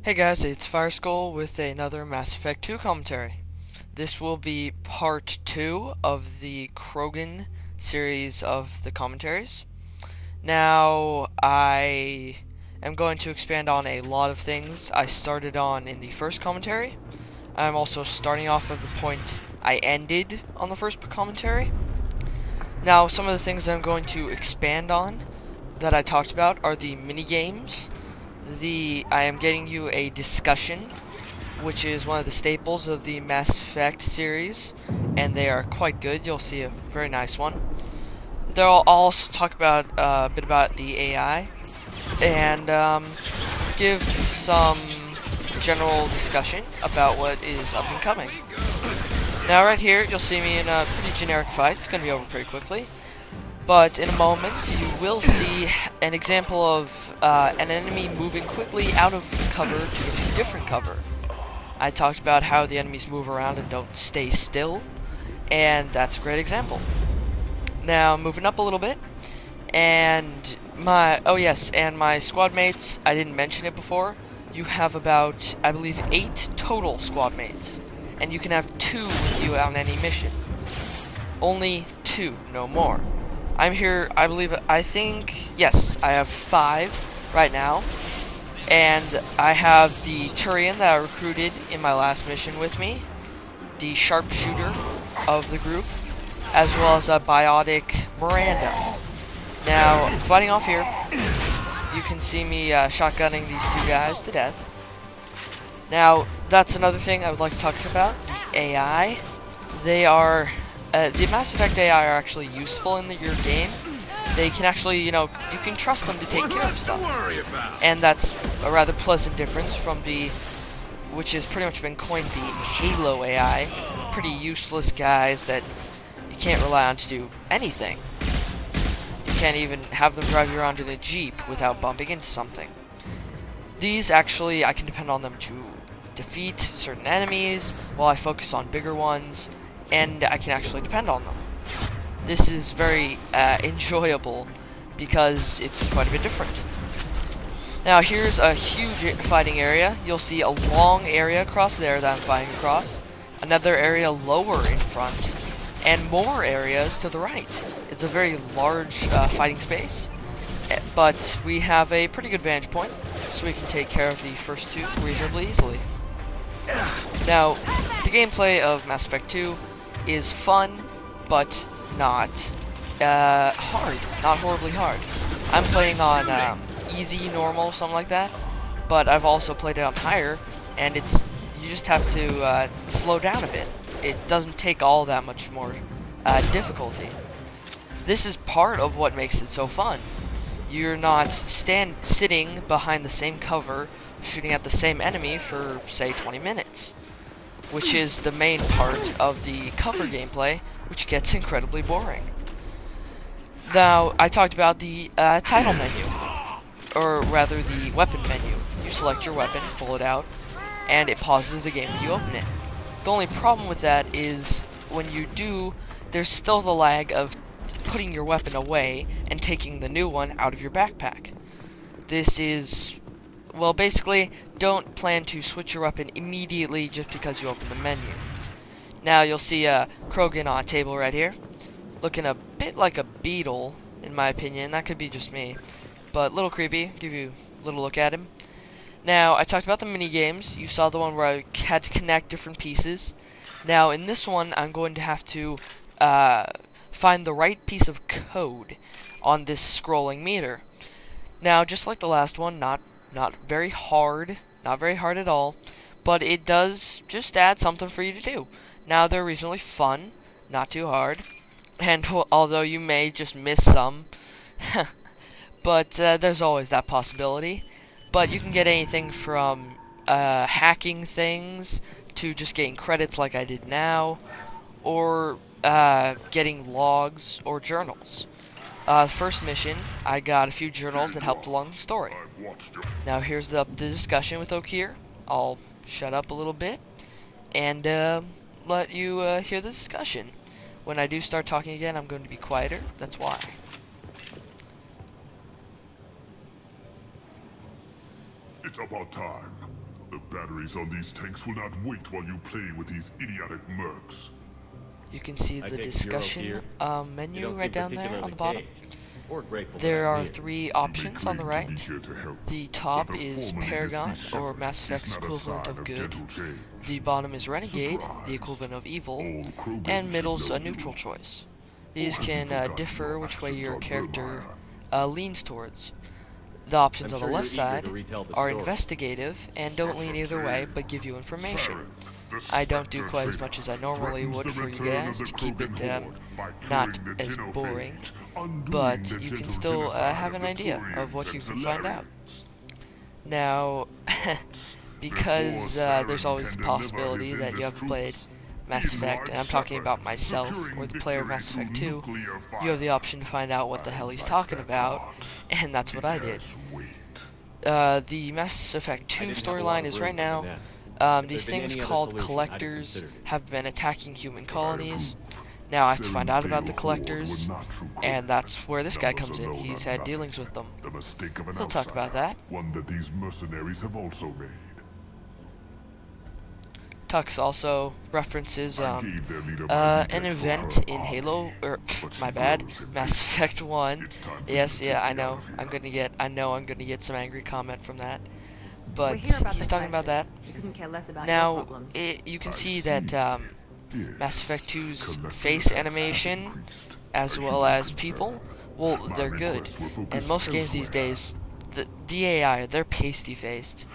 Hey guys, it's Fireskull with another Mass Effect 2 commentary. This will be part 2 of the Krogan series of the commentaries. Now, I am going to expand on a lot of things I started on in the first commentary. I'm also starting off of the point I ended on the first commentary. Now, some of the things that I'm going to expand on that I talked about are the mini-games. I am getting you a discussion, which is one of the staples of the Mass Effect series, and they are quite good. You'll see a very nice one. They'll also talk about a bit about the AI, and give some general discussion about what is up and coming. Now right here, you'll see me in a pretty generic fight. It's going to be over pretty quickly. But in a moment, you will see an example of an enemy moving quickly out of cover to into different cover. I talked about how the enemies move around and don't stay still, and that's a great example. Now, moving up a little bit, and my squad mates, I didn't mention it before, you have about, I believe, 8 total squad mates, and you can have 2 with you on any mission. Only 2, no more. I'm here, yes, I have 5 right now, and I have the Turian that I recruited in my last mission with me, the sharpshooter of the group, as well as a biotic Miranda. Now, fighting off here, you can see me shotgunning these 2 guys to death. Now, that's another thing I would like to talk about, the AI. They are... the Mass Effect AI are actually useful in your game. They can actually, you can trust them to take care of stuff. And that's a rather pleasant difference from which has pretty much been coined the Halo AI. Pretty useless guys that you can't rely on to do anything. You can't even have them drive you around in a Jeep without bumping into something. These actually, I can depend on them to defeat certain enemies, while I focus on bigger ones, and I can actually depend on them. This is very enjoyable because it's quite a bit different. Now here's a huge fighting area. You'll see a long area across there that I'm fighting across, another area lower in front, and more areas to the right. It's a very large fighting space, but we have a pretty good vantage point, so we can take care of the first 2 reasonably easily. Now, the gameplay of Mass Effect 2 is fun, but not hard. Not horribly hard. I'm playing on easy, normal, something like that, but I've also played it on higher, and you just have to slow down a bit. It doesn't take all that much more difficulty. This is part of what makes it so fun. You're not sitting behind the same cover, shooting at the same enemy for, say, 20 minutes. Which is the main part of the cover gameplay, which gets incredibly boring. Now, I talked about the title menu, or rather the weapon menu. You select your weapon, pull it out, and it pauses the game when you open it. The only problem with that is when you do, there's still the lag of putting your weapon away and taking the new one out of your backpack. This is... well, basically, don't plan to switch your weapon immediately just because you open the menu. Now, you'll see a Krogan on a table right here, looking a bit like a beetle, in my opinion. That could be just me, but a little creepy. Give you a little look at him. Now, I talked about the mini-games. You saw the one where I had to connect different pieces. Now, in this one, I'm going to have to find the right piece of code on this scrolling meter. Now, just like the last one, not very hard at all, but it does just add something for you to do. Now, they're reasonably fun, not too hard, and although you may just miss some, but there's always that possibility. But you can get anything from hacking things to just getting credits like I did now, or getting logs or journals. First mission, I got a few journals that helped along the story. Now here's the discussion with Okir. I'll shut up a little bit and let you hear the discussion. When I do start talking again, I'm going to be quieter. That's why. It's about time. The batteries on these tanks will not wait while you play with these idiotic mercs. You can see the discussion menu right down there on the bottom. There are 3 options on the right. The top is Paragon, or Mass Effect's equivalent of good. The bottom is Renegade, the equivalent of evil. And middle's a neutral choice. These can differ which way your character leans towards. The options on the left side are investigative and don't lean either way but give you information. I don't do quite as much as I normally would for you guys to keep it not as boring, but you can still have an idea of what you can find out. Now, because there's always the possibility that you haven't played Mass Effect, and I'm talking about myself, or the player of Mass Effect 2, you have the option to find out what the hell he's talking about, and that's what I did. The Mass Effect 2 storyline is right now, these things called collectors have been attacking human colonies. Now I have to find out about the collectors, and that's where this guy comes in. He's had dealings with them. He'll talk about that. One that these mercenaries have also made. Tux also references an event in Halo, or my bad, Mass Effect 1. Yes, yeah, I know I'm gonna get some angry comment from that. But he's talking about that. Now, you can see that Mass Effect 2's face animation, as well as people, well, they're good. And most games these days, the AI, they're pasty-faced.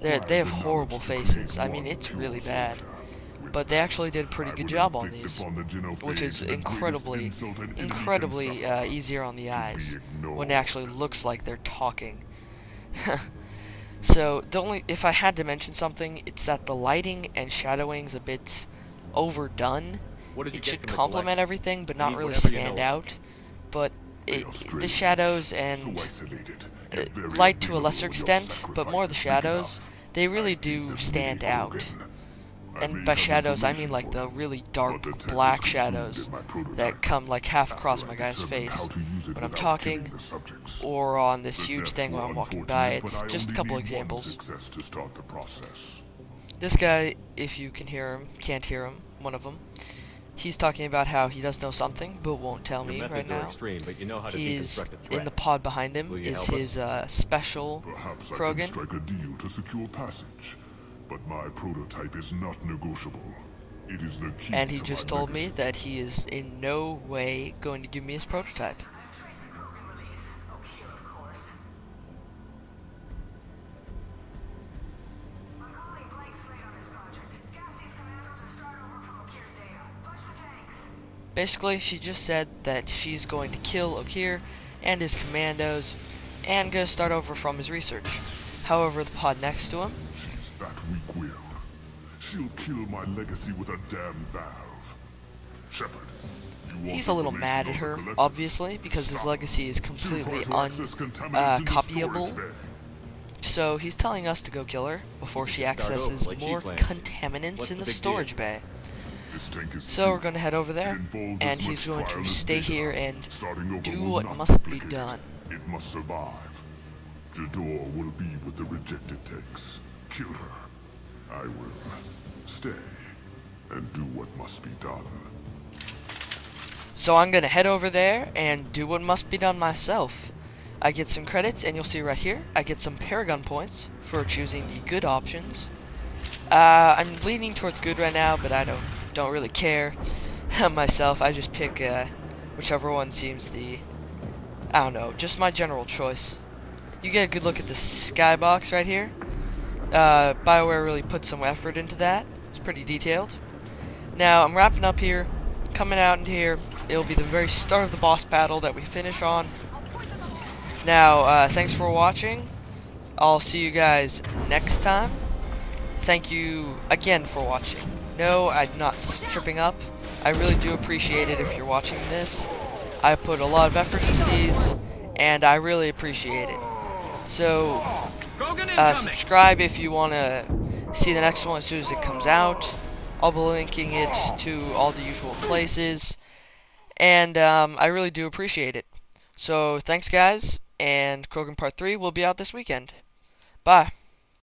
They have horrible faces. I mean, it's really bad. But they actually did a pretty good job on these, which is incredibly easier on the eyes when it actually looks like they're talking. So, if I had to mention something, it's that the lighting and shadowing's a bit overdone. It should complement everything, but not really stand out. But the shadows and light to a lesser extent, but more the shadows, they really do stand out. And by shadows, I mean like the really dark black shadows that come like half across my guy's face when I'm talking, or on this huge thing while I'm walking by. It's just a couple examples. This guy, if you can hear him, can't hear him, one of them, he's talking about how he does know something, but won't tell me right now. He's in the pod behind him is his special Krogan. But my prototype is not negotiable. It is the key. And he just told me that he is in no way going to give me his prototype. Basically, she just said that she's going to kill Okir and his commandos and go start over from his research. However, the pod next to him, that weak will. She'll kill my legacy with a damn valve. Shepard, he's a little mad at her, obviously, because his legacy is completely uncopyable. So he's telling us to go kill her before she accesses more contaminants in the storage bay. So we're going to head over there, and he's going to stay here and do what must be done. It must survive. Jador will be with the rejected tanks. Kill her. I will stay and do what must be done. So I'm going to head over there and do what must be done myself. I get some credits, and you'll see right here, I get some Paragon points for choosing the good options. I'm leaning towards good right now, but I don't really care myself. I just pick whichever one seems I don't know, just my general choice. You get a good look at the skybox right here. BioWare really put some effort into that. It's pretty detailed. Now, I'm wrapping up here. Coming out into here, it'll be the very start of the boss battle that we finish on. Now, thanks for watching. I'll see you guys next time. Thank you again for watching. No, I'm not tripping up. I really do appreciate it if you're watching this. I put a lot of effort into these, and I really appreciate it. So, subscribe if you want to see the next one as soon as it comes out. I'll be linking it to all the usual places, and I really do appreciate it. So, thanks guys, and Krogan Part 3 will be out this weekend. Bye.